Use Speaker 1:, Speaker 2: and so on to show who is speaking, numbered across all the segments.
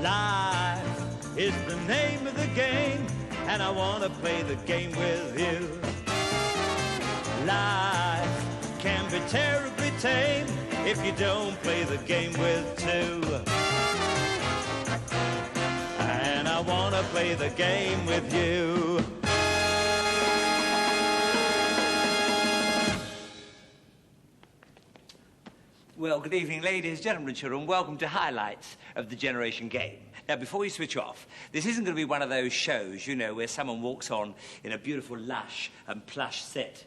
Speaker 1: Life is the name of the game, and I want to play the game with you. Life can be terribly tame if you don't play the game with two. And I want to play the game with you.
Speaker 2: Well, good evening, ladies, gentlemen, children. Welcome to highlights of the Generation Game. Now, before you switch off, this isn't going to be one of those shows, you know, where someone walks on in a beautiful lush and plush set.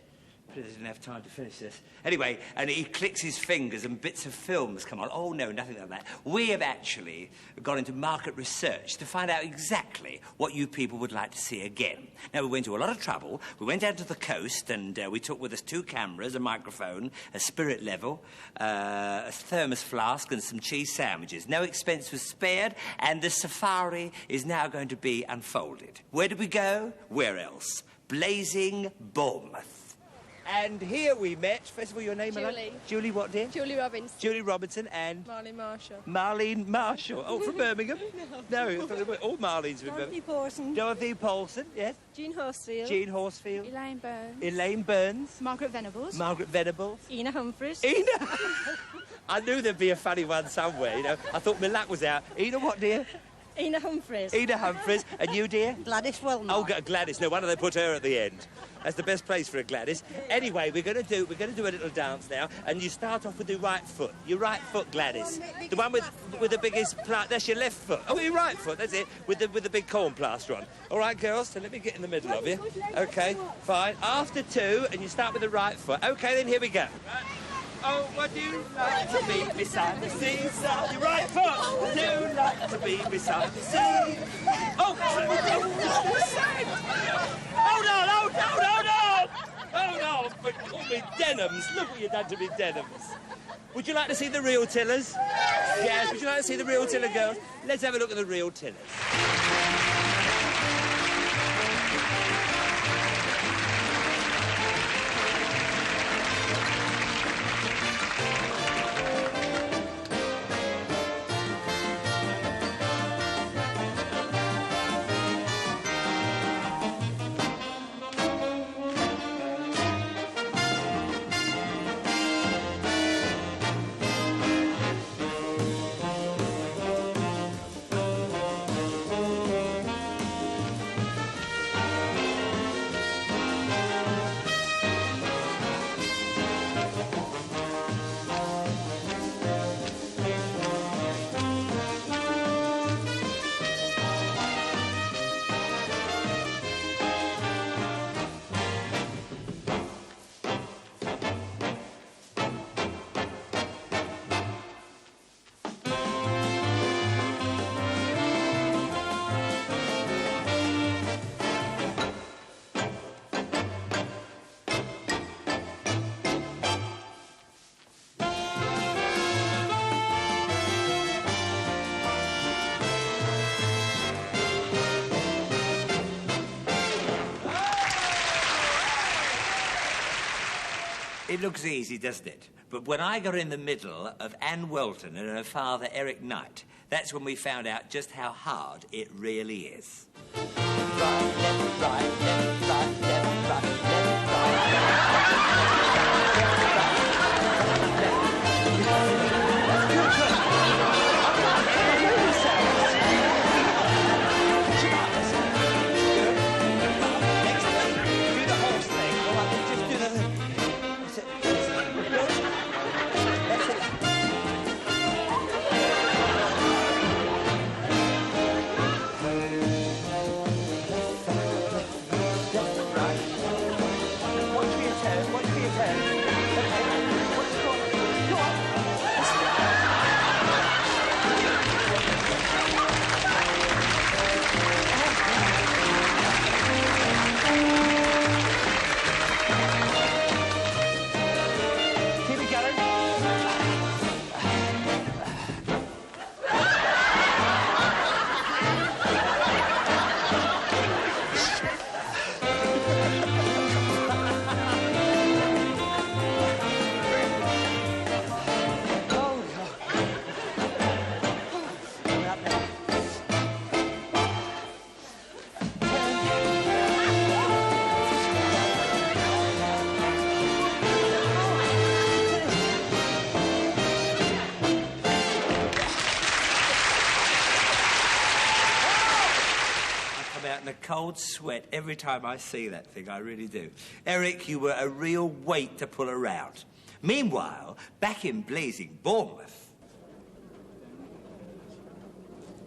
Speaker 2: He didn't have time to finish this. Anyway, and he clicks his fingers and bits of films come on. Oh, no, nothing like that. We have actually gone into market research to find out exactly what you people would like to see again. Now, we went to a lot of trouble. We went down to the coast and we took with us 2 cameras, a microphone, a spirit level, a thermos flask and some cheese sandwiches. No expense was spared, and the safari is now going to be unfolded. Where did we go? Where else? Blazing Bournemouth. And here we met, first of all, your name?
Speaker 3: Julie.
Speaker 1: Julie what, dear?
Speaker 3: Julie Robinson.
Speaker 1: Julie Robinson and?
Speaker 3: Marlene Marshall.
Speaker 1: Marlene Marshall. Oh, from Birmingham? No, all Marlene's from Birmingham.
Speaker 3: Dorothy Paulson.
Speaker 1: Dorothy Paulson, yes.
Speaker 3: Jean Horsfield.
Speaker 1: Jean Horsfield.
Speaker 3: Elaine Burns.
Speaker 1: Elaine Burns.
Speaker 3: Margaret Venables.
Speaker 1: Margaret Venables.
Speaker 3: Ina Humphries.
Speaker 1: Ina! I knew there'd be a funny one somewhere, you know. I thought my luck was out. Ina what, dear?
Speaker 3: Ina Humphries.
Speaker 1: Ina Humphries. And you, dear?
Speaker 3: Gladys Wilmot.
Speaker 1: Oh, Gladys. No wonder they put her at the end. That's the best place for a Gladys. Anyway, we're going to do a little dance now, and you start off with your right foot. Your right foot, Gladys. The one with the biggest that's your left foot. Oh, your right foot. That's it. With the big corn plaster on. All right, girls. So let me get in the middle of you. Okay, fine. After 2, and you start with the right foot. Okay, then here we go. Oh, would you like to be beside the seaside? Your right foot. Would you like to be beside the sea? Oh, hold on, hold on. Oh, no, but all me denims. Look what you've done to me denims. Would you like to see the real Tillers? Yes, would you like to see the real Tiller girls? Let's have a look at the real Tillers. It looks easy, doesn't it? But when I got in the middle of Anne Welton and her father, Eric Knight, that's when we found out just how hard it really is. Right, left, right, left, right, left, right, left, right,
Speaker 2: cold sweat every time I see that thing, I really do. Eric, you were a real weight to pull around. Meanwhile, back in blazing Bournemouth...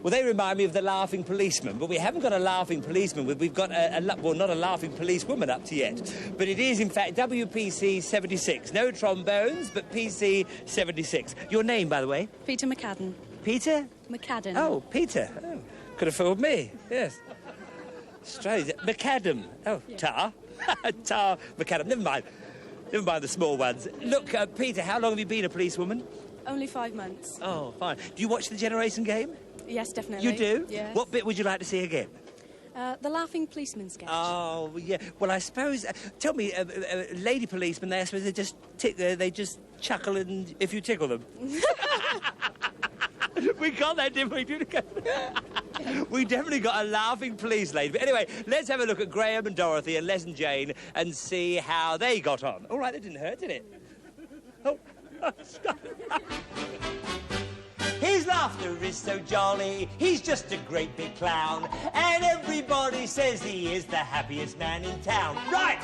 Speaker 1: Well, they remind me of the laughing policeman, but we haven't got a laughing policeman. We've got well, not a laughing policewoman up to yet. But it is, in fact, WPC 76. No trombones, but PC 76. Your name, by the way?
Speaker 3: Peter McCadden.
Speaker 1: Peter?
Speaker 3: McCadden.
Speaker 1: Oh, Peter. Oh, could have fooled me, yes. Strange. McAdam. Oh, yeah. Tar. Tar McAdam. Never mind. Never mind the small ones. Look, Peter, how long have you been a policewoman?
Speaker 3: Only 5 months.
Speaker 1: Oh, fine. Do you watch the Generation Game?
Speaker 3: Yes, definitely.
Speaker 1: You do?
Speaker 3: Yes.
Speaker 1: What bit would you like to see again?
Speaker 3: The laughing policeman sketch.
Speaker 1: Oh, yeah. Well, I suppose... tell me, lady policemen, I suppose they just chuckle and if you tickle them. We got that, didn't we? We definitely got a laughing police lady. But anyway, let's have a look at Graham and Dorothy and Les and Jane and see how they got on. All right, that didn't hurt, did it? Oh. His laughter is so jolly, he's just a great big clown, and everybody says he is the happiest man in town. Right!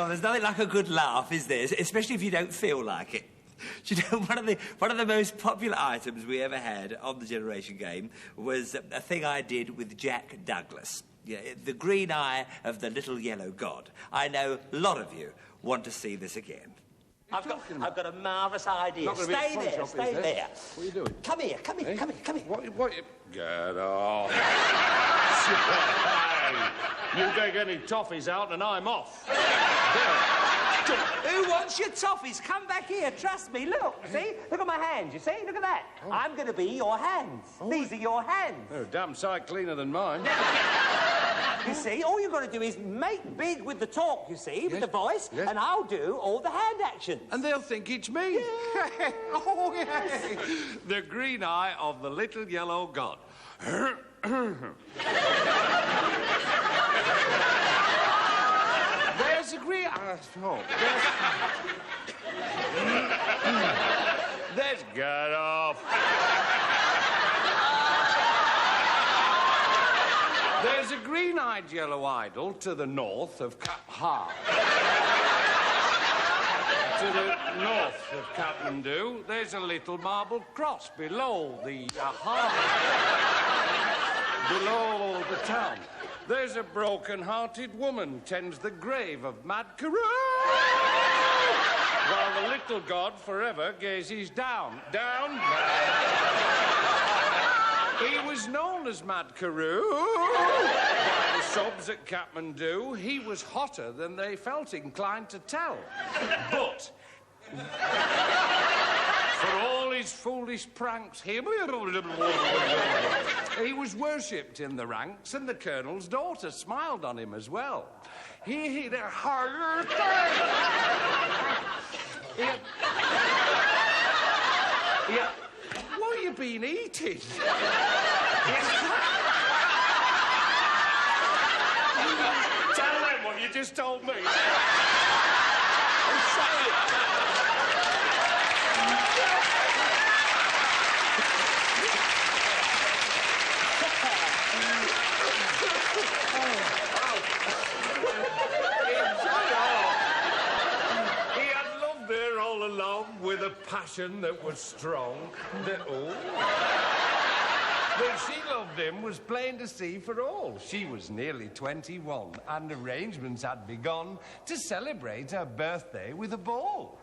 Speaker 1: There's nothing like a good laugh, is there? Especially if you don't feel like it. Do you know, one of the most popular items we ever had on the Generation Game was a thing I did with Jack Douglas. Yeah, the green eye of the little yellow god. I know a lot of you want to see this again. I've got a marvellous idea. Stay there, stay there.
Speaker 4: What are you doing?
Speaker 1: Come here, come here, come here, come here.
Speaker 4: What? Get off. You take any toffees out and I'm off.
Speaker 1: Who wants your toffees? Come back here, trust me. Look, see? Look at my hands, you see? Look at that. Oh. I'm going to be your hands. Oh. These are your hands.
Speaker 4: They're a damn sight cleaner than mine.
Speaker 1: You see, all you've got to do is make big with the talk, you see, with the voice, and I'll do all the hand actions.
Speaker 4: And they'll think it's me. Yeah. Oh, yes. The green eye of the little yellow god. There's a green... There's... Get off. There's a green-eyed yellow idol to the north of To the north of Kathmandu, there's a little marble cross below the below the town. There's a broken-hearted woman tends the grave of Mad Karoo, while the little god forever gazes down. He was known as Mad Karoo. By the sobs at Kathmandu, he was hotter than they felt inclined to tell. But for all his foolish pranks, he was worshipped in the ranks, and the colonel's daughter smiled on him as well. Yeah. What are you I've been eating. Tell them what you just told me. He had loved her all along with a passion that was strong. That she loved him was plain to see for all. She was nearly 21, and arrangements had begun to celebrate her birthday with a ball.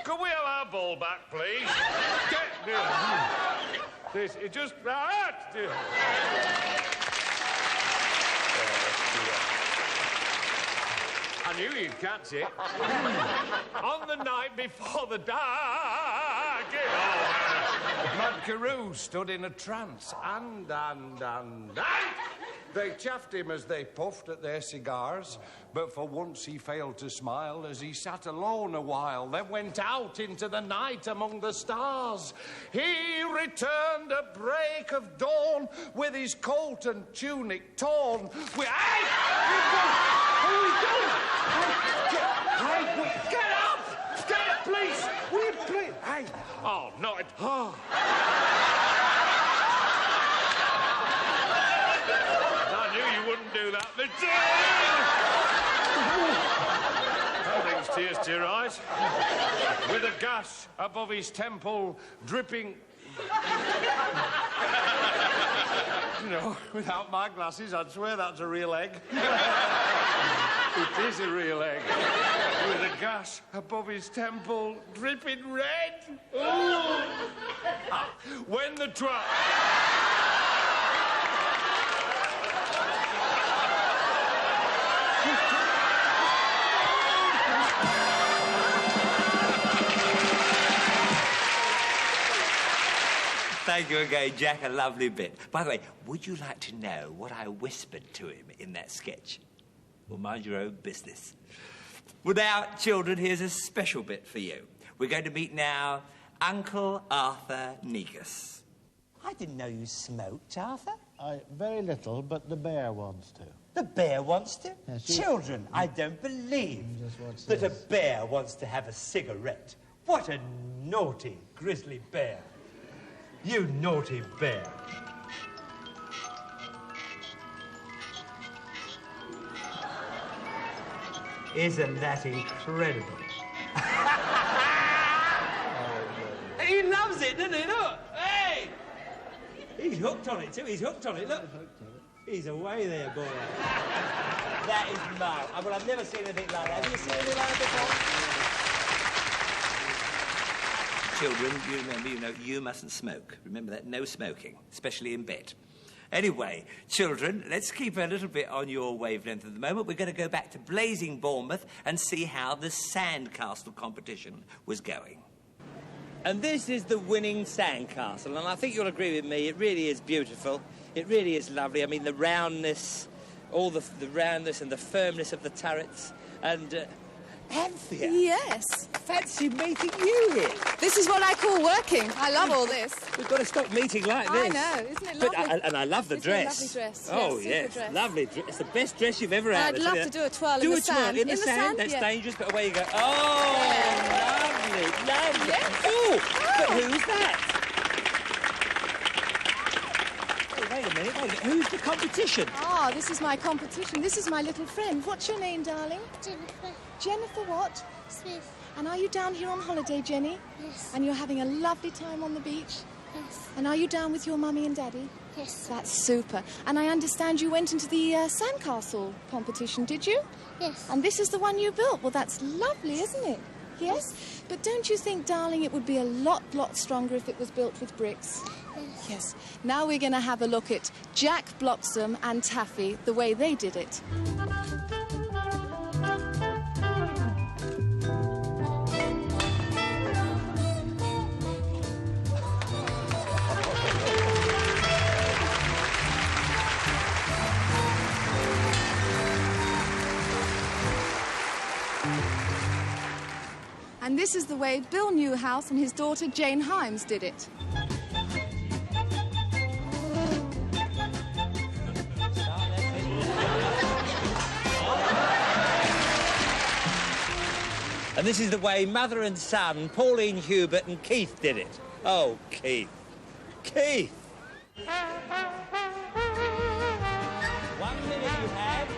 Speaker 4: Could we have our ball back, please? This, it just... I knew you'd catch it. On the night before the dark... Mad Carew stood in a trance, and they chaffed him as they puffed at their cigars, but for once he failed to smile as he sat alone a while, then went out into the night among the stars. He returned at break of dawn with his coat and tunic torn. Get up! Get up, please! Will you please? Hey! Oh, no, it... Oh. I knew you wouldn't do that. That brings tears to your eyes. With a gash above his temple, dripping... You know, without my glasses, I'd swear that's a real egg. It is a real egg. With a gash above his temple, dripping red. Ooh. When the
Speaker 2: Thank you again, Jack. A lovely bit. By the way, would you like to know what I whispered to him in that sketch? Well, mind your own business. Well, now, children, here's a special bit for you. We're going to meet now Uncle Arthur Negus.
Speaker 5: I didn't know you smoked, Arthur.
Speaker 6: Very little, but the bear wants to.
Speaker 5: The bear wants to?
Speaker 6: Yes,
Speaker 5: Children, I don't believe that a bear wants to have a cigarette. What a naughty, grizzly bear. You naughty bear. Isn't that incredible? He loves it, doesn't he? Look! Hey! He's hooked on it, too. He's hooked on it. Look. He's away there, boy. That is mad. Well, I've never seen anything like that. Have you seen anything like that before?
Speaker 2: Children, you remember, you mustn't smoke. Remember that? No smoking, especially in bed. Anyway, children, let's keep a little bit on your wavelength at the moment. We're going to go back to blazing Bournemouth and see how the sandcastle competition was going.
Speaker 1: And this is the winning sandcastle, and I think you'll agree with me, it really is beautiful. It really is lovely. I mean, the roundness, all the roundness and the firmness of the turrets, and... Anthea?
Speaker 3: Yes.
Speaker 1: Fancy meeting you here.
Speaker 3: This is what I call working. I love all this.
Speaker 1: We've got to stop meeting like this.
Speaker 3: I know, isn't it lovely?
Speaker 1: And I love the
Speaker 3: Isn't
Speaker 1: dress.
Speaker 3: it a lovely dress?
Speaker 1: Oh,
Speaker 3: Yes,
Speaker 1: yes,
Speaker 3: super dress.
Speaker 1: lovely dress. It's the best dress you've ever had.
Speaker 3: I'd love to do a twirl in the sand.
Speaker 1: In the sand? That's
Speaker 3: yeah.
Speaker 1: dangerous, but away you go. Oh, lovely, lovely.
Speaker 3: Yes.
Speaker 1: Oh, but who's that? Oh, wait a minute. Who's the competition?
Speaker 3: Ah, this is my competition. This is my little friend. What's your name, darling?
Speaker 7: Jennifer
Speaker 3: Jennifer what?
Speaker 7: Smith.
Speaker 3: And are you down here on holiday, Jenny?
Speaker 7: Yes.
Speaker 3: And you're having a lovely time on the beach?
Speaker 7: Yes.
Speaker 3: And are you down with your mummy and daddy?
Speaker 7: Yes.
Speaker 3: That's super. And I understand you went into the sandcastle competition, did you?
Speaker 7: Yes.
Speaker 3: And this is the one you built. Well, that's lovely, isn't it? Yes? But don't you think, darling, it would be a lot stronger if it was built with bricks?
Speaker 7: Yes.
Speaker 3: Yes. Now we're going to have a look at Jack Bloxham and Taffy, the way they did it. And And this is the way Bill Newhouse and his daughter Jane Hymes did it.
Speaker 1: And this is the way mother and son, Pauline Hubert and Keith, did it. Oh, Keith. Keith! 1 minute you have.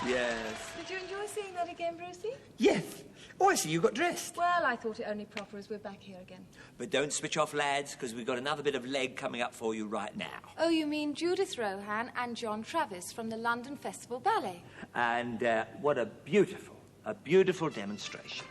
Speaker 2: Yes.
Speaker 7: Did you enjoy seeing that again, Brucey?
Speaker 2: Yes. Oh, I see you got dressed.
Speaker 7: Well, I thought it only proper as we're back here again.
Speaker 2: But don't switch off, lads, because we've got another bit of leg coming up for you right now.
Speaker 7: Oh, you mean Judith Rohan and John Travis from the London Festival Ballet?
Speaker 2: And what a beautiful demonstration.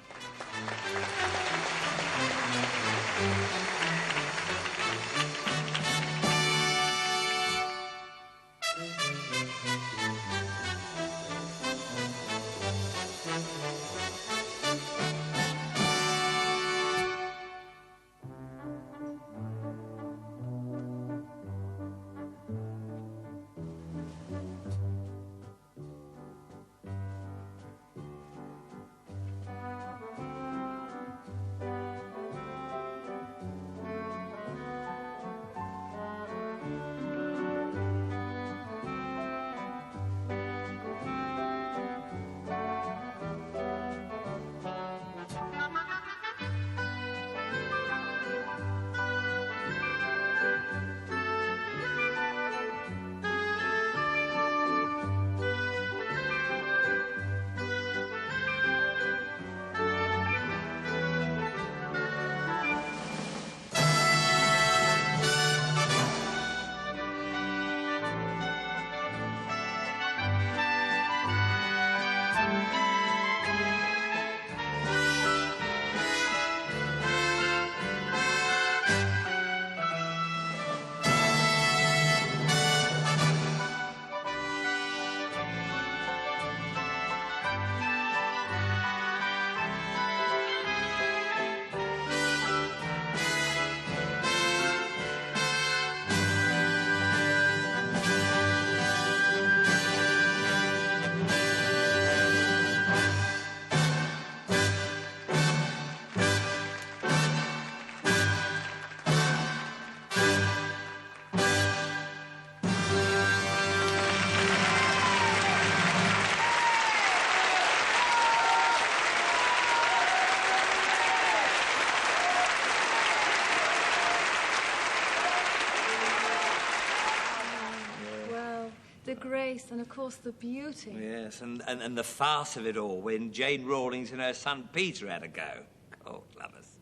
Speaker 7: The grace and, of course, the beauty.
Speaker 2: Yes, and the farce of it all when Jane Rawlings and her son Peter had a go. Oh, lovers.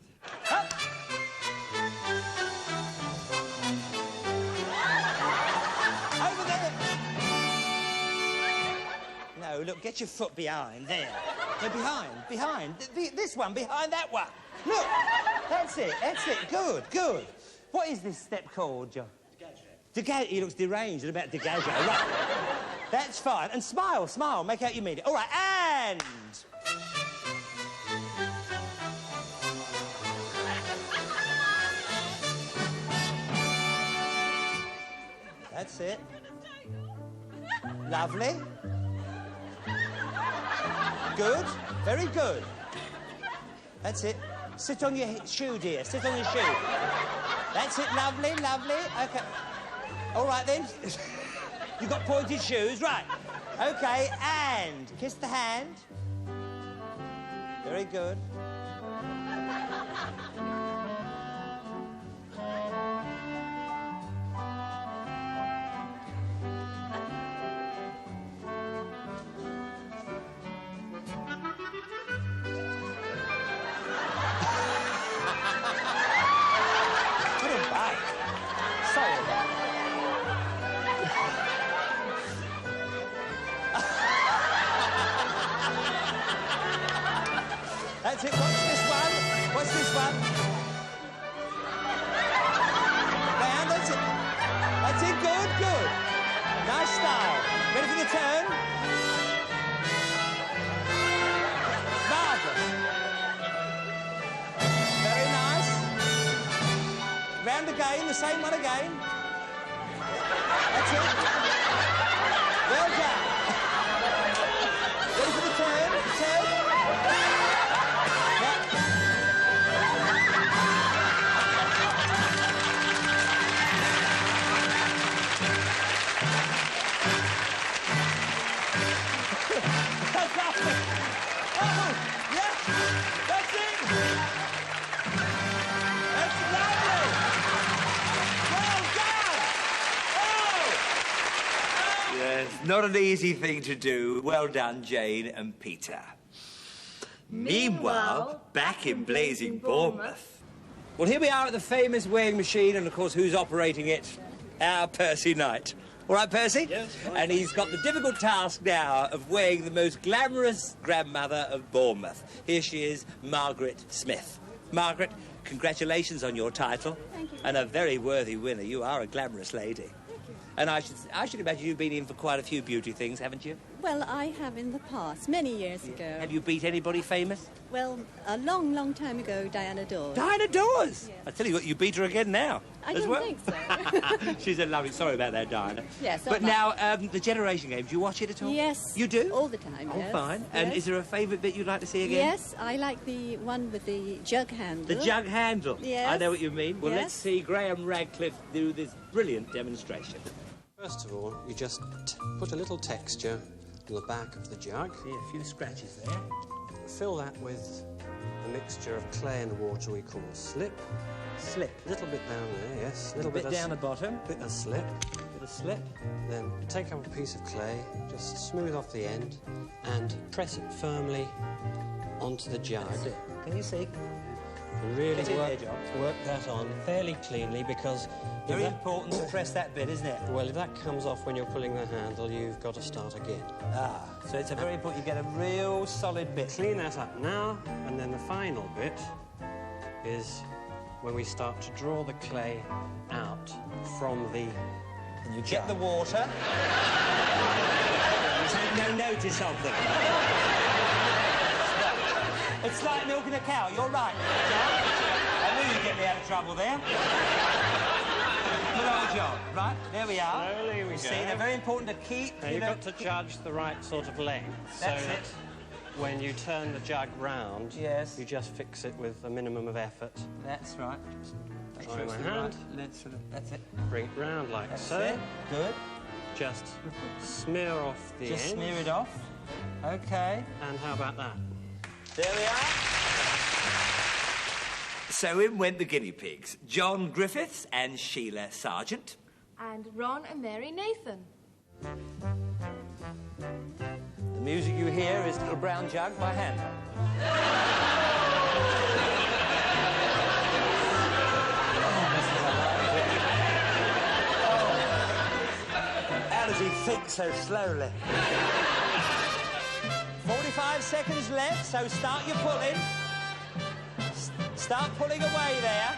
Speaker 1: Over there. No, look, get your foot behind, there. No, behind. This one, behind that one. Look, that's it, good. What is this step called, John? Degage. He looks deranged and about degage. Right. That's fine. And smile. Make out you mean it. All right, and... That's it. Lovely. Good. Very good. That's it. Sit on your shoe, dear. Sit on your shoe. That's it. Lovely. Okay. All right, then. You've got pointed shoes. Right. Okay, and kiss the hand. Very good. That's it. What's this one? Down, that's it. That's it. Good. Nice style. Ready for the turn? Marvellous. the same one again. That's it. Well done. Ready for the turn? Turn. That's lovely. Oh, yeah. That's it. That's lovely. Well done. Oh.
Speaker 2: Yes, not an easy thing to do. Well done, Jane and Peter. Meanwhile, back in blazing Bournemouth.
Speaker 1: Well, here we are at the famous weighing machine, and of course, who's operating it? Our Percy Knight. All right, Percy?
Speaker 6: Yes, fine.
Speaker 1: And he's got the difficult task now of weighing the most glamorous grandmother of Bournemouth. Here she is, Margaret Smith. Margaret, congratulations on your title.
Speaker 3: Thank you.
Speaker 1: And a very worthy winner. You are a glamorous lady. And I should imagine you've been in for quite a few beauty things, haven't you?
Speaker 8: Well, I have in the past, many years ago.
Speaker 1: Have you beat anybody famous?
Speaker 8: Well, a long, long time ago, Diana Dawes.
Speaker 1: Diana Dawes!
Speaker 8: Yes.
Speaker 1: I tell you what, you beat her again now.
Speaker 8: I
Speaker 1: as
Speaker 8: don't
Speaker 1: well.
Speaker 8: think so.
Speaker 1: She's a lovely... Sorry about that, Diana.
Speaker 8: Yes,
Speaker 1: But
Speaker 8: all right.
Speaker 1: now, the Generation Game, do you watch it at all?
Speaker 8: Yes.
Speaker 1: You do?
Speaker 8: All the time,
Speaker 1: Oh,
Speaker 8: yes.
Speaker 1: fine. And
Speaker 8: Yes.
Speaker 1: is there a favourite bit you'd like to see again?
Speaker 8: Yes, I like the one with the jug handle.
Speaker 1: The jug handle.
Speaker 8: Yes.
Speaker 1: I know what you mean. Well,
Speaker 8: Yes.
Speaker 1: let's see Graham Radcliffe do this brilliant demonstration.
Speaker 9: First of all, you just put a little texture on the back of the jug.
Speaker 1: See, a few scratches there.
Speaker 9: Fill that with a mixture of clay and water we call slip.
Speaker 1: Slip.
Speaker 9: A little bit down there, yes.
Speaker 1: A little bit down the bottom.
Speaker 9: bit of slip.
Speaker 1: Bit of slip.
Speaker 9: Then take up a piece of clay, just smooth off the end, and press it firmly onto the jug.
Speaker 1: That's it. Can you see?
Speaker 9: And really
Speaker 1: Get in
Speaker 9: work,
Speaker 1: there,
Speaker 9: work that on fairly cleanly, because if
Speaker 1: Very
Speaker 9: that,
Speaker 1: important to press that bit, isn't it?
Speaker 9: well, if that comes off when you're pulling the handle, you've got to start again.
Speaker 1: Ah, so it's a very important... You get a real solid bit.
Speaker 9: Clean that up now, and then the final bit is when we start to draw the clay out from the
Speaker 1: And you get the water. Take no notice of them. It's like milking a cow. You're right, John. I knew you'd get me out of trouble there. Good old John. Right, there we are.
Speaker 9: Slowly we
Speaker 1: You
Speaker 9: go.
Speaker 1: see, they're very important to keep...
Speaker 9: Now,
Speaker 1: you
Speaker 9: you've
Speaker 1: know,
Speaker 9: got to judge the right sort of length.
Speaker 1: That's
Speaker 9: so
Speaker 1: it.
Speaker 9: that when you turn the jug round,
Speaker 1: Yes.
Speaker 9: you just fix it with a minimum of effort.
Speaker 1: That's right. Make
Speaker 9: Try
Speaker 1: sure it's
Speaker 9: my
Speaker 1: the right-
Speaker 9: hand.
Speaker 1: Let's sort of... That's it.
Speaker 9: Bring it round like
Speaker 1: That's
Speaker 9: so.
Speaker 1: it. Good.
Speaker 9: Just smear off the
Speaker 1: Just
Speaker 9: end.
Speaker 1: smear it off. OK.
Speaker 9: And how about that?
Speaker 1: There we are.
Speaker 2: So in went the guinea pigs, John Griffiths and Sheila Sargent.
Speaker 7: And Ron and Mary Nathan.
Speaker 1: The music you hear is Little Brown Jug by Handel. How does he think so slowly? 45 seconds left, so start your pulling. Start pulling away there.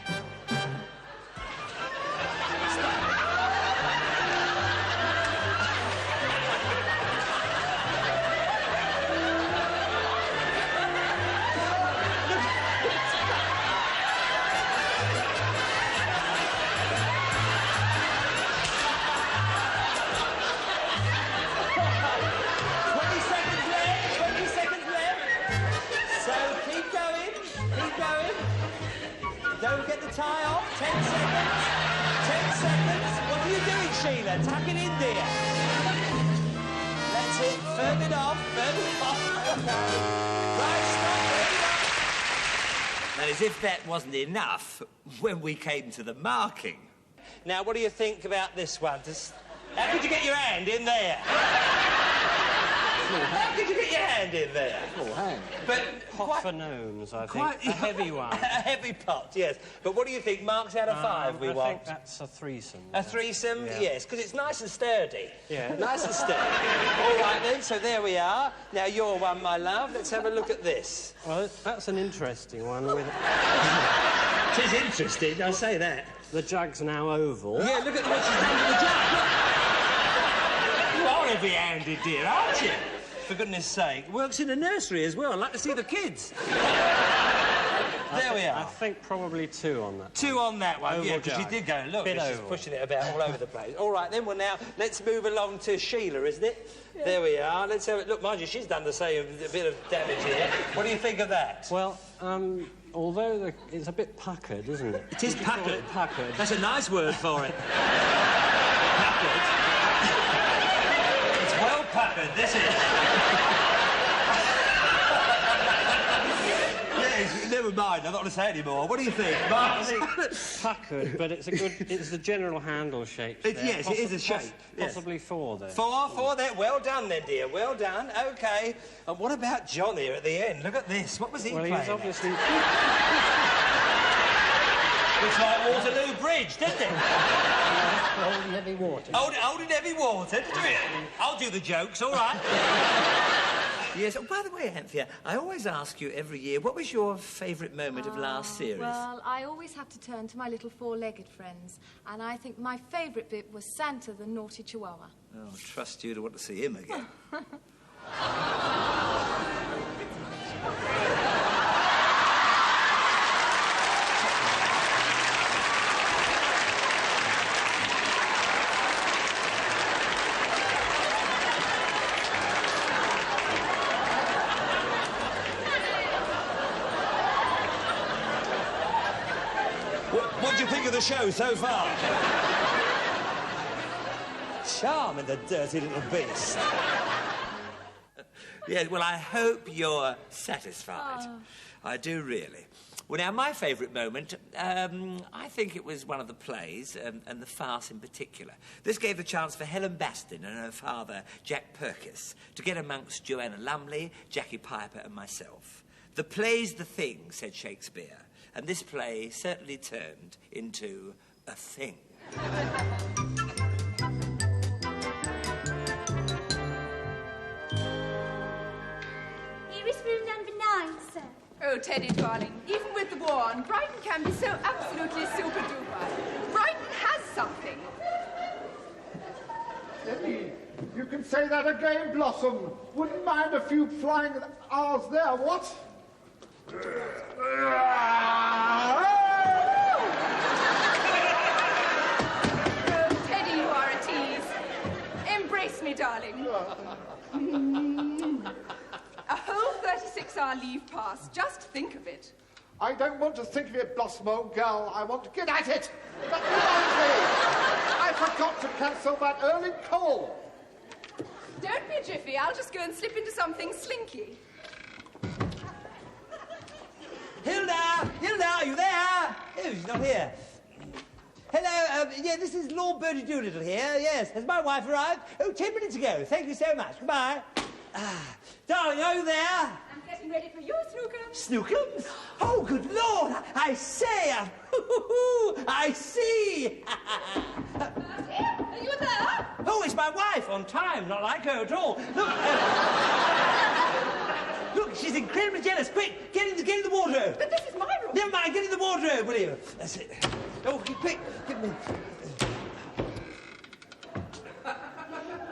Speaker 1: Don't get the tie off. 10 seconds. 10 seconds. What are you doing, Sheila? Tuck it in, dear. That's it. Firm it off. Firm it off. Okay. Right, stop. Firm it off.
Speaker 2: And as if that wasn't enough, when we came to the marking...
Speaker 1: Now, what do you think about this one? How could you get your hand in there? How could you get your hand in there?
Speaker 6: Small hand.
Speaker 1: But
Speaker 9: Pot for gnomes, I think.
Speaker 1: quite
Speaker 9: A heavy one.
Speaker 1: A heavy pot, yes. But what do you think? Marks out of 5 we
Speaker 9: I
Speaker 1: want.
Speaker 9: think that's a threesome.
Speaker 1: A threesome?
Speaker 9: Yeah.
Speaker 1: Yes, because it's nice and sturdy.
Speaker 9: Yeah.
Speaker 1: Nice and sturdy. All right, then, so there we are. Now, your one, my love. Let's have a look at this.
Speaker 9: Well, that's an interesting one. With
Speaker 1: It is interesting, I say that.
Speaker 9: the jug's now oval.
Speaker 1: Yeah, look at what she's done to the jug. You are heavy-handed, dear, aren't you? For goodness sake. Works in a nursery as well. I'd like to see the kids. There we are.
Speaker 9: I think probably 2 on that.
Speaker 1: 2 on that one,
Speaker 9: Oval
Speaker 1: yeah, because you
Speaker 9: jug.
Speaker 1: did go, look,
Speaker 9: Bit
Speaker 1: it's just
Speaker 9: oval.
Speaker 1: pushing it about all over the place. All right, then, well, now, let's move along to Sheila, isn't it? Yeah. There we are. Let's have it. Look, mind you, she's done the same, a bit of damage here. What do you think of that?
Speaker 9: Well, although it's a bit puckered, isn't it?
Speaker 1: It is puckered.
Speaker 9: Puckered.
Speaker 1: That's a nice word for it. Puckered. It's well puckered, this is. Yes, never mind, I'm not going to say any more. What do you think, Mark?
Speaker 9: I think puckered, but it's the general handle shape.
Speaker 1: Yes, it is a shape.
Speaker 9: Possibly 4 there.
Speaker 1: 4 there. Well done then, dear. Well done. OK. And what about John here at the end? Look at this. What was he playing?
Speaker 9: Well, he's obviously...
Speaker 1: Looks like Waterloo Bridge, doesn't it?
Speaker 6: Holding heavy water.
Speaker 1: Holding heavy water, do it. I'll do the jokes, all right. Yes. Oh, by the way, Anthea, I always ask you every year, what was your favourite moment of last series?
Speaker 7: Well, I always have to turn to my little 4-legged friends, and I think my favourite bit was Santa the naughty chihuahua.
Speaker 2: Oh, trust you to want to see him again.
Speaker 1: What do you think of the show so far? Charming, the dirty little beast.
Speaker 2: Yes, well, I hope you're satisfied. I do really. Well, now, my favourite moment, I think it was one of the plays, and the farce in particular. This gave the chance for Helen Bastin and her father, Jack Purkis, to get amongst Joanna Lumley, Jackie Piper and myself. The play's the thing, said Shakespeare, and this play certainly turned into a thing.
Speaker 10: Here is room number 9, sir.
Speaker 11: Oh, Teddy, darling, even with the war on, Brighton can be so absolutely super-duper. Brighton has something.
Speaker 12: Teddy, you can say that again, Blossom. Wouldn't mind a few flying hours there, what?
Speaker 11: Oh, Teddy, you are a tease. Embrace me, darling. A whole 36-hour leave pass. Just think of it.
Speaker 12: I don't want to think of it, Blossom, old girl. I want to get at it. That reminds me. I forgot to cancel that early call.
Speaker 11: Don't be a jiffy. I'll just go and slip into something slinky.
Speaker 1: Hilda! Hilda, are you there? Oh, she's not here. Hello, yeah, this is Lord Bertie Doolittle here, yes. Has my wife arrived? Oh, 10 minutes ago. Thank you so much. Goodbye. Darling, are you there?
Speaker 11: I'm getting ready for your snookum.
Speaker 1: Snookums? Oh, good Lord! I say! I see!
Speaker 11: Bertie, are you there?
Speaker 1: Oh, it's my wife, on time, not like her at all. Look, look, she's incredibly jealous. Quick, get in the wardrobe.
Speaker 11: But this is my room.
Speaker 1: Never mind, get in the wardrobe, will you? That's it. Oh, quick, get me.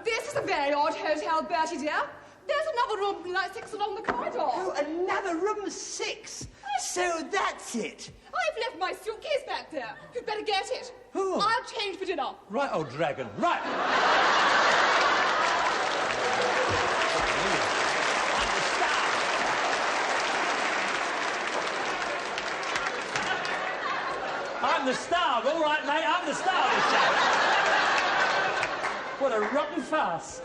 Speaker 11: This is a very odd hotel, Bertie, dear. There's another room like 6 along the corridor.
Speaker 1: Oh, another room 6. So that's it.
Speaker 11: I've left my suitcase back there. You'd better get it.
Speaker 1: Oh.
Speaker 11: I'll change for dinner.
Speaker 1: Right, old dragon. Right. I'm the star. All right, mate, I'm the star of this show. What a rotten farce.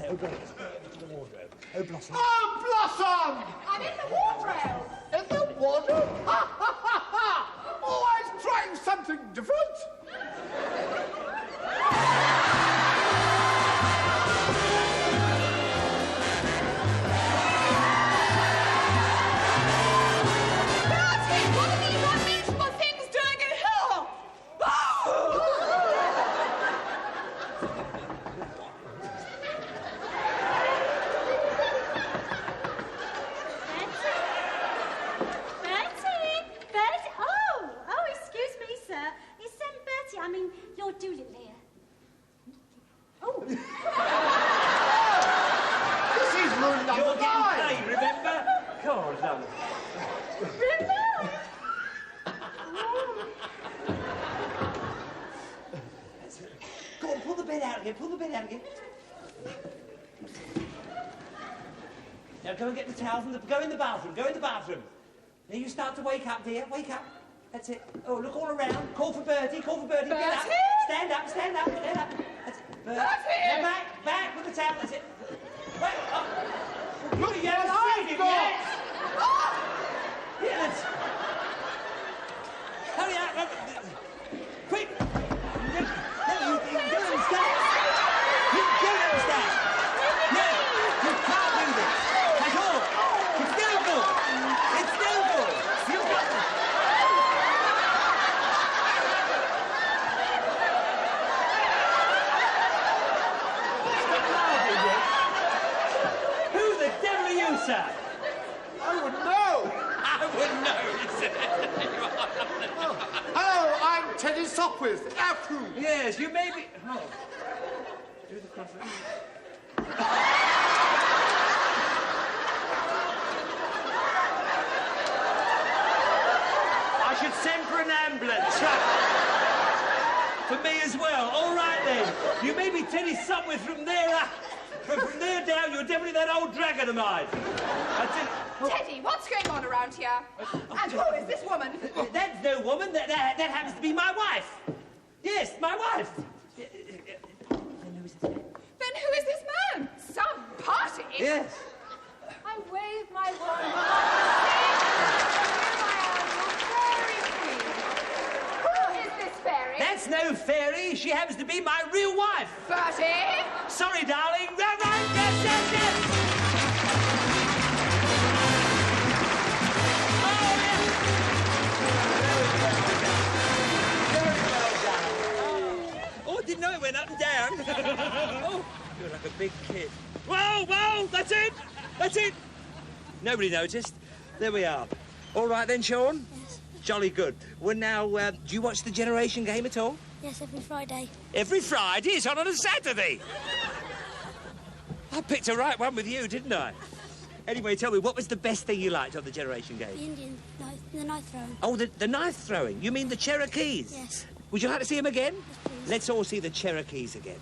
Speaker 1: Oh, Blossom, into the wardrobe. Oh, Blossom.
Speaker 12: Oh, Blossom!
Speaker 11: I'm in the wardrobe.
Speaker 12: In the wardrobe? Ha, ha, ha, ha! Always trying something different.
Speaker 11: Bertie, what are these unmentionable things doing in here?
Speaker 10: Bertie. Oh, excuse me, sir. It's Bertie. I mean, Lord Doolittle here. Oh.
Speaker 12: This is room number 9.
Speaker 5: Oh, lovely. Go on, pull the bed out again, pull the bed out again. Now go and get the towels and go in the bathroom, go in the bathroom. Now you start to wake up, dear, wake up. That's it. Oh, look all around. Call for Bertie, call for Bertie. Get up. Stand up, stand up, stand up. That's it. Bertie. Now back with the towel, that's it. Wait, look, you haven't seen him yet. Yes. Hurry up. Quick. No, you go downstairs. You go downstairs. No, you can't do this. At all. It's no good. It's no good. You've got to... Stop laughing, Dick. Who the devil are you, sir?
Speaker 12: I wouldn't know.
Speaker 5: I wouldn't know,
Speaker 12: Hello, I'm Teddy Sopwith. Apple.
Speaker 5: Yes, you may be... Oh. Do the crossword. I should send for an ambulance. For me as well. All right, then. You may be Teddy Sopwith from there up. But from there down, you're definitely that old dragon of mine.
Speaker 11: Teddy, what's going on around here? And who is this woman?
Speaker 5: That's no woman. That happens to be my wife. Yes, my wife.
Speaker 11: Then who is this man? Some party?
Speaker 5: Yes.
Speaker 7: I wave my wand.
Speaker 11: Who is this fairy?
Speaker 5: That's no fairy. She happens to be my real wife.
Speaker 11: Bertie?
Speaker 5: Sorry, darling. Yes. Oh, I didn't know it went up and down. Oh, you're like a big kid. Whoa, that's it. Nobody noticed. There we are. All right then, Sean?
Speaker 13: Yes.
Speaker 5: Jolly good. Well, now, do you watch the Generation Game at all?
Speaker 13: Yes, every Friday.
Speaker 5: Every Friday? It's on a Saturday. I picked a right one with you, didn't I? Anyway, tell me, what was the best thing you liked on the Generation Game?
Speaker 13: The Indian knife, the knife throwing.
Speaker 5: Oh, the knife throwing. You mean the Cherokees?
Speaker 13: Yes.
Speaker 5: Would you like to see them again?
Speaker 13: Yes, please.
Speaker 5: Let's all see the Cherokees again.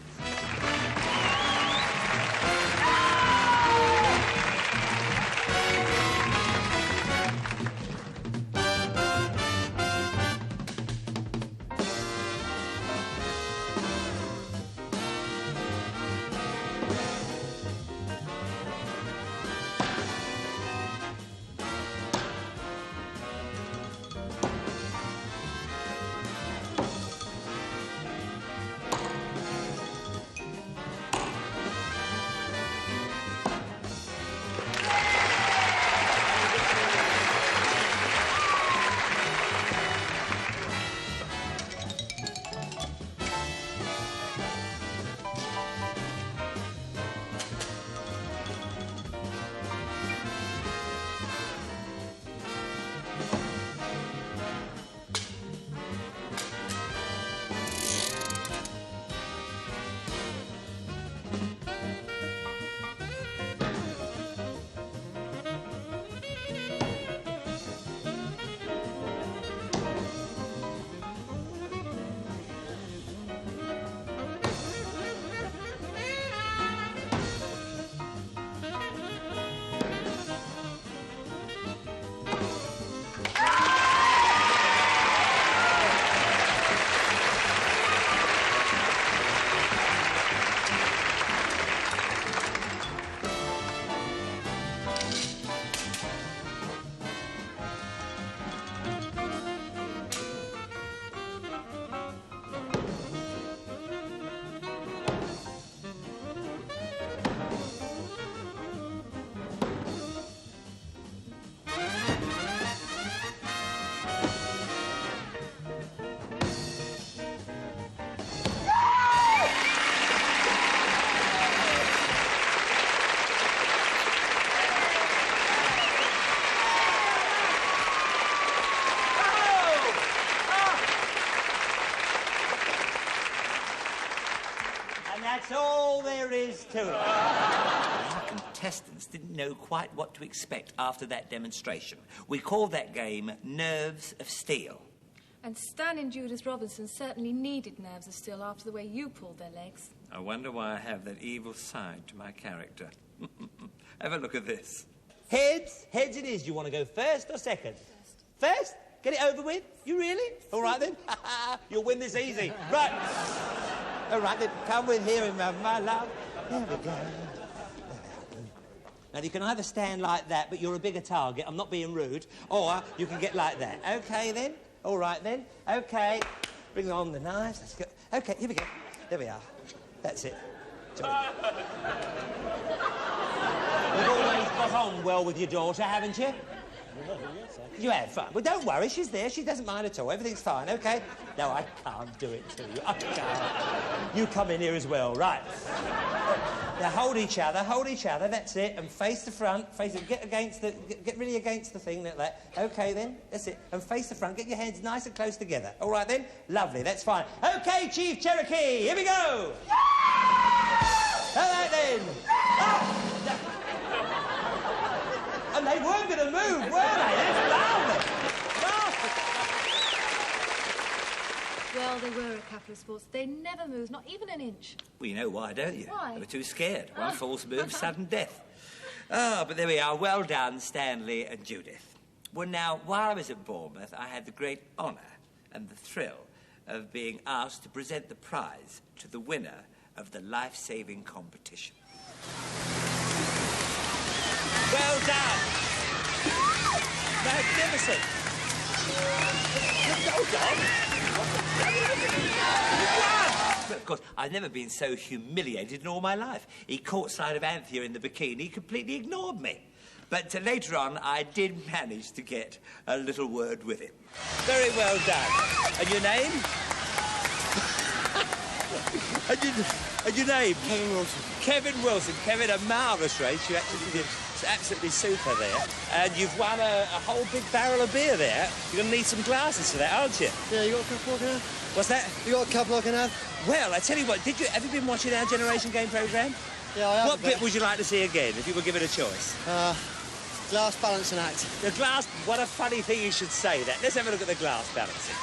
Speaker 5: That's all there is to it.
Speaker 2: Our contestants didn't know quite what to expect after that demonstration. We called that game Nerves of Steel.
Speaker 7: And Stan and Judith Robinson certainly needed nerves of steel after the way you pulled their legs.
Speaker 2: I wonder why I have that evil side to my character. Have a look at this.
Speaker 5: Heads? Heads it is. You want to go first or second? First? Get it over with? You really? All right, then. You'll win this easy. Right. All right, then. Come with here and my love. There we go. Now, you can either stand like that, but you're a bigger target. I'm not being rude. Or you can get like that. OK, then? All right, then. OK. Bring on the knives. Let's go. OK, here we go. There we are. That's it. Sorry. You've always got on well with your daughter, haven't you? You had fun. Well, don't worry, she's there. She doesn't mind at all. Everything's fine, OK? No, I can't do it to you. I can't. You come in here as well, right? Now, hold each other, that's it, and face the front, get really against the thing, like that. OK, then, that's it, and face the front, get your hands nice and close together. All right, then? Lovely, that's fine. OK, Chief Cherokee, here we go! All right, then. Oh. And they weren't going to move, were they? That's lovely.
Speaker 7: Well, they were a couple of sports. They never moved, not even an inch.
Speaker 2: Well, you know why, don't you?
Speaker 7: Why?
Speaker 2: They were too scared. One false move, sudden death. Oh, but there we are. Well done, Stanley and Judith. Well, now, while I was at Bournemouth, I had the great honour and the thrill of being asked to present the prize to the winner of the life-saving competition.
Speaker 5: Well done. Magnificent. Hold on.
Speaker 2: But, of course, I've never been so humiliated in all my life. He caught sight of Anthea in the bikini. He completely ignored me. But later on, I did manage to get a little word with him.
Speaker 5: Very well done. And your name? and your name?
Speaker 14: Kevin Wilson.
Speaker 5: Kevin Wilson. Kevin, a marvellous race. You actually did absolutely super there. And you've won a whole big barrel of beer there. You're going to need some glasses for that, aren't you?
Speaker 14: Yeah, you got a couple I can have?
Speaker 5: What's that?
Speaker 14: You got a couple I can have?
Speaker 5: Well, I tell you what, have you been watching our Generation Game programme?
Speaker 14: Yeah, I have.
Speaker 5: What bit would you like to see again, if you were given a choice?
Speaker 14: Glass balancing act.
Speaker 5: The glass... What a funny thing you should say that. Let's have a look at the glass balancing.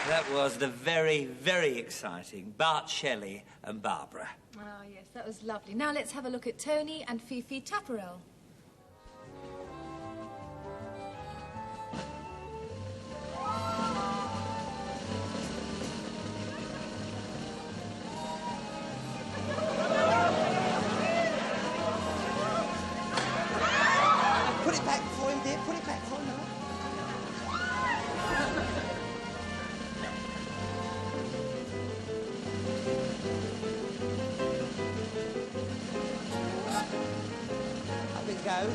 Speaker 2: That was the very, very exciting Bart Shelley and Barbara.
Speaker 7: Oh, yes, that was lovely. Now let's have a look at Tony and Fifi Tapparel.
Speaker 5: Put it back for him, dear. Put it back for him. Up it goes.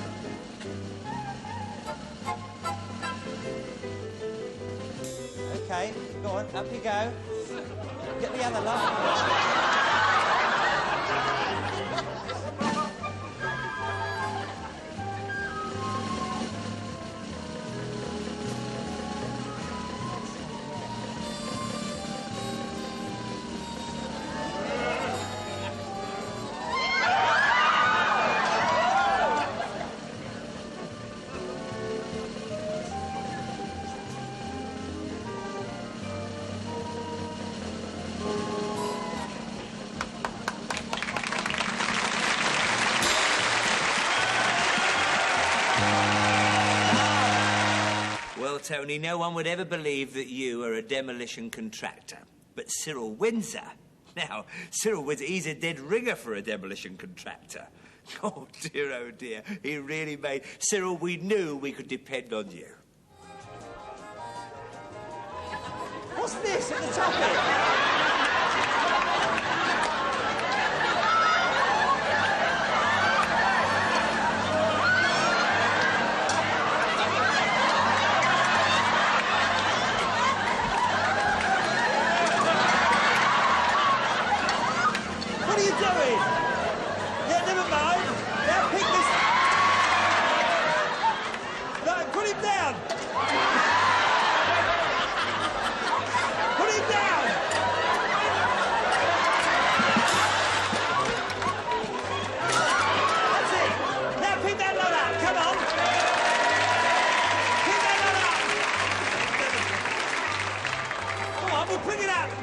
Speaker 5: OK, go on, up you go. Get the other line.
Speaker 2: Tony, no one would ever believe that you are a demolition contractor. But Cyril Windsor... Now, Cyril Windsor, he's a dead ringer for a demolition contractor. Oh, dear, he really made... Cyril, we knew we could depend on you.
Speaker 1: What's this at the top here?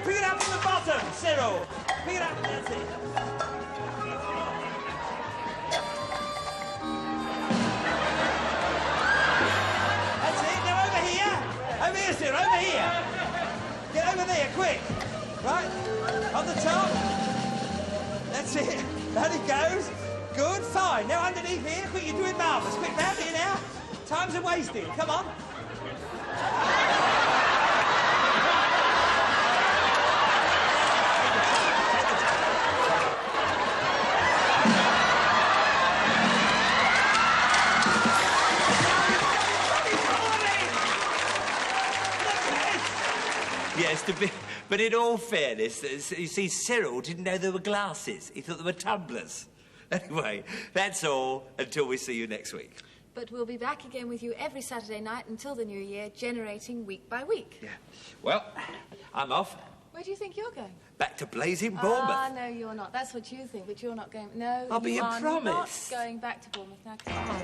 Speaker 1: Pick it up from the bottom, Cyril. Pick it up, that's it. That's it, now over here. Over here, Cyril, over here. Get over there, quick. Right, on the top. That's it, down it goes. Good, fine. Now underneath here, quick, you're doing marvellous. Quick, round here now. Time's a wasting, come on.
Speaker 2: Yes, but in all fairness, you see, Cyril didn't know there were glasses. He thought there were tumblers. Anyway, that's all until we see you next week.
Speaker 7: But we'll be back again with you every Saturday night until the new year, generating week by week.
Speaker 2: Yeah. Well, I'm off.
Speaker 7: Where do you think you're going?
Speaker 2: Back to blazing Bournemouth.
Speaker 7: Ah, no, you're not. That's what you think, but you're not going... No,
Speaker 2: I'll be
Speaker 7: you
Speaker 2: a
Speaker 7: are
Speaker 2: promise.
Speaker 7: not going back to Bournemouth now. Come on.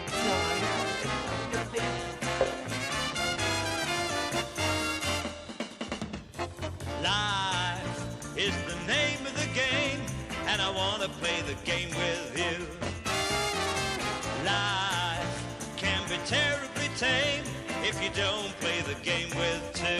Speaker 15: Life is the name of the game, and I want to play the game with you. Life can be terribly tame if you don't play the game with two.